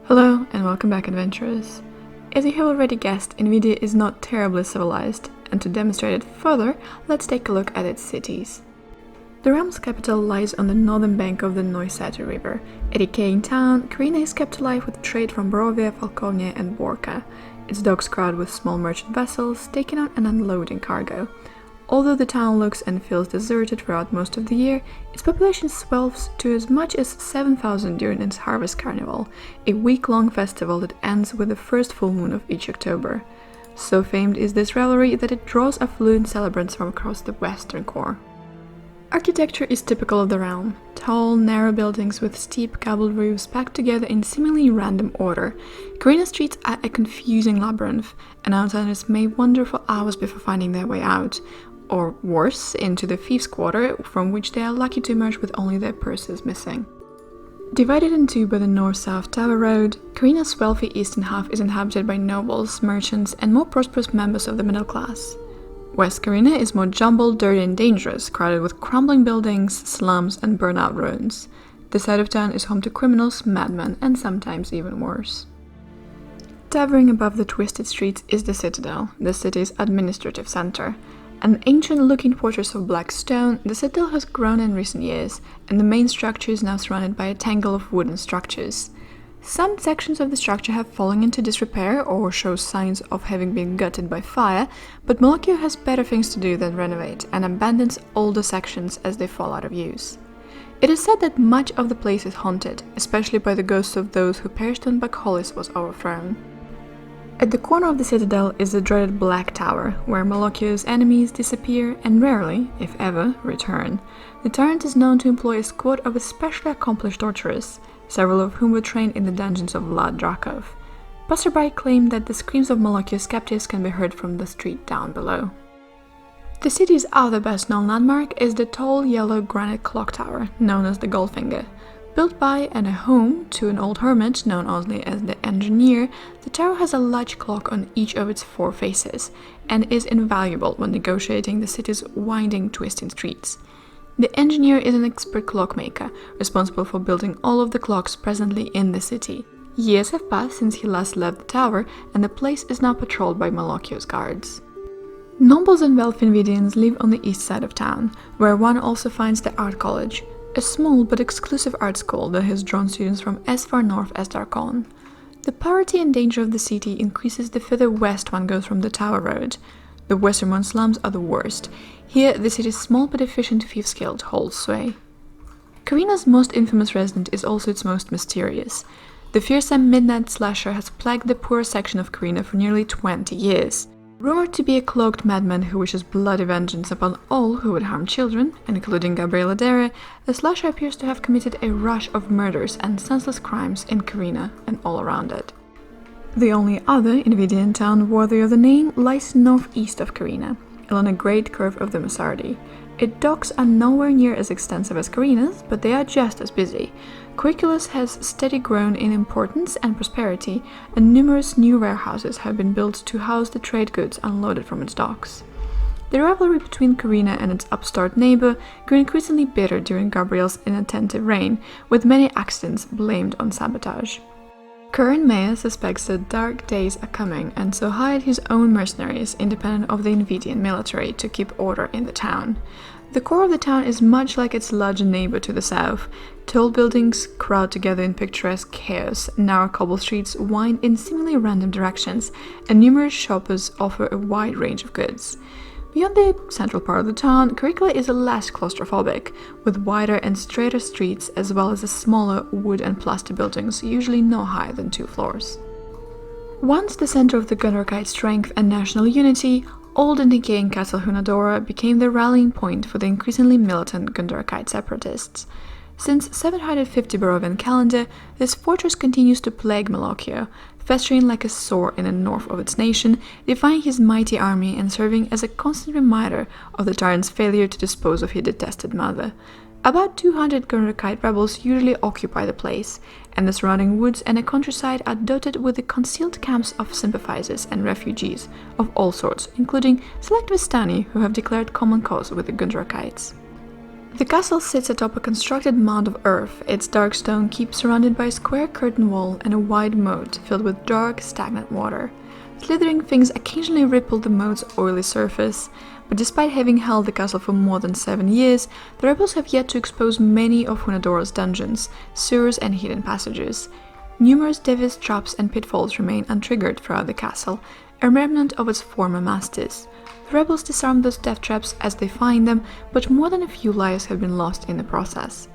Hello and welcome back, adventurers. As you have already guessed, Invidia is not terribly civilized, and to demonstrate it further, let's take a look at its cities. The realm's capital lies on the northern bank of the Noisette River. A decaying town, Karina is kept alive with trade from Borovia, Falconia and Borka. Its docks crowd with small merchant vessels, taking on and unloading cargo. Although the town looks and feels deserted throughout most of the year, its population swells to as much as 7,000 during its Harvest Carnival, a week-long festival that ends with the first full moon of each October. So famed is this revelry that it draws affluent celebrants from across the western core. Architecture is typical of the realm. Tall, narrow buildings with steep gabled roofs packed together in seemingly random order. Karina streets are a confusing labyrinth, and outsiders may wander for hours before finding their way out. Or worse, into the thieves' quarter, from which they are lucky to emerge with only their purses missing. Divided in two by the north-south Tower Road, Karina's wealthy eastern half is inhabited by nobles, merchants, and more prosperous members of the middle class. West Karina is more jumbled, dirty, and dangerous, crowded with crumbling buildings, slums, and burnt-out ruins. This side of town is home to criminals, madmen, and sometimes even worse. Towering above the twisted streets is the Citadel, the city's administrative center. An ancient-looking fortress of black stone, the Citadel has grown in recent years, and the main structure is now surrounded by a tangle of wooden structures. Some sections of the structure have fallen into disrepair or show signs of having been gutted by fire, but Malakio has better things to do than renovate and abandons older sections as they fall out of use. It is said that much of the place is haunted, especially by the ghosts of those who perished when Bakholis was overthrown. At the corner of the Citadel is the dreaded Black Tower, where Malakio's enemies disappear and rarely, if ever, return. The tyrant is known to employ a squad of especially accomplished torturers, several of whom were trained in the dungeons of Vlad Drakov. Passerby claim that the screams of Malakio's captives can be heard from the street down below. The city's other best-known landmark is the tall yellow granite clock tower, known as the Goldfinger. Built by and a home to an old hermit known only as the Engineer, the tower has a large clock on each of its four faces, and is invaluable when negotiating the city's winding, twisting streets. The Engineer is an expert clockmaker, responsible for building all of the clocks presently in the city. Years have passed since he last left the tower, and the place is now patrolled by Malakio's guards. Nobles and wealthy Invidians live on the east side of town, where one also finds the Art College, a small but exclusive art school that has drawn students from as far north as Darkon. The poverty and danger of the city increases the further west one goes from the Tower Road. The westernmost slums are the worst. Here, the city's small but efficient thieves guild holds sway. Karina's most infamous resident is also its most mysterious. The fearsome midnight slasher has plagued the poor section of Karina for nearly 20 years. Rumored to be a cloaked madman who wishes bloody vengeance upon all who would harm children, including Gabriela Dere, the slasher appears to have committed a rush of murders and senseless crimes in Karina and all around it. The only other Invidian town worthy of the name lies northeast of Karina, along a great curve of the Masardi. Its docks are nowhere near as extensive as Karina's, but they are just as busy. Querculus has steady grown in importance and prosperity, and numerous new warehouses have been built to house the trade goods unloaded from its docks. The rivalry between Karina and its upstart neighbor grew increasingly bitter during Gabriel's inattentive reign, with many accidents blamed on sabotage. Current mayor suspects that dark days are coming, and so hired his own mercenaries, independent of the Invidian military, to keep order in the town. The core of the town is much like its larger neighbor to the south. Tall buildings crowd together in picturesque chaos, narrow cobble streets wind in seemingly random directions, and numerous shoppers offer a wide range of goods. Beyond the central part of the town, Curricula is less claustrophobic, with wider and straighter streets as well as smaller wood and plaster buildings, usually no higher than 2 floors. Once the center of the Gundarkite strength and national unity, old and decaying Castle Hoonadora became the rallying point for the increasingly militant Gundarkite separatists. Since 750 Barovian calendar, this fortress continues to plague Malakio, festering like a sore in the north of its nation, defying his mighty army and serving as a constant reminder of the tyrant's failure to dispose of his detested mother. About 200 Gundarkite rebels usually occupy the place, and the surrounding woods and the countryside are dotted with the concealed camps of sympathizers and refugees of all sorts, including select Vistani who have declared common cause with the Gundarkites. The castle sits atop a constructed mound of earth, its dark stone keep surrounded by a square curtain wall and a wide moat filled with dark, stagnant water. Slithering things occasionally ripple the moat's oily surface, but despite having held the castle for more than 7 years, the rebels have yet to expose many of Hoonadora's dungeons, sewers and hidden passages. Numerous devious traps and pitfalls remain untriggered throughout the castle, a remnant of its former masters. The rebels disarm those death traps as they find them, but more than a few lives have been lost in the process.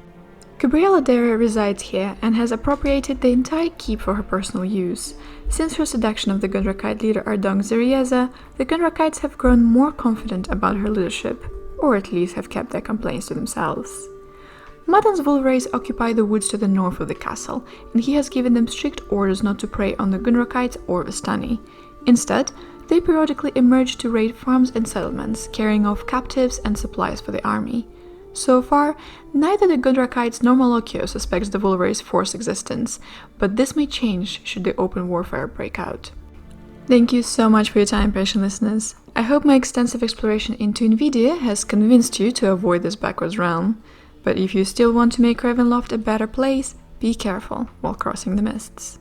Gabriella Dere resides here and has appropriated the entire keep for her personal use. Since her seduction of the Gundrakite leader Ardong Zerieza, the Gundrakites have grown more confident about her leadership, or at least have kept their complaints to themselves. Madan's Vulverays occupy the woods to the north of the castle, and he has given them strict orders not to prey on the Gundrakites or Vistani. Instead, they periodically emerge to raid farms and settlements, carrying off captives and supplies for the army. So far, neither the Gundrakites nor Malokio suspects the Vulverays' forced existence, but this may change should the open warfare break out. Thank you so much for your time, patient listeners. I hope my extensive exploration into Invidia has convinced you to avoid this backwards realm. But if you still want to make Ravenloft a better place, be careful while crossing the mists.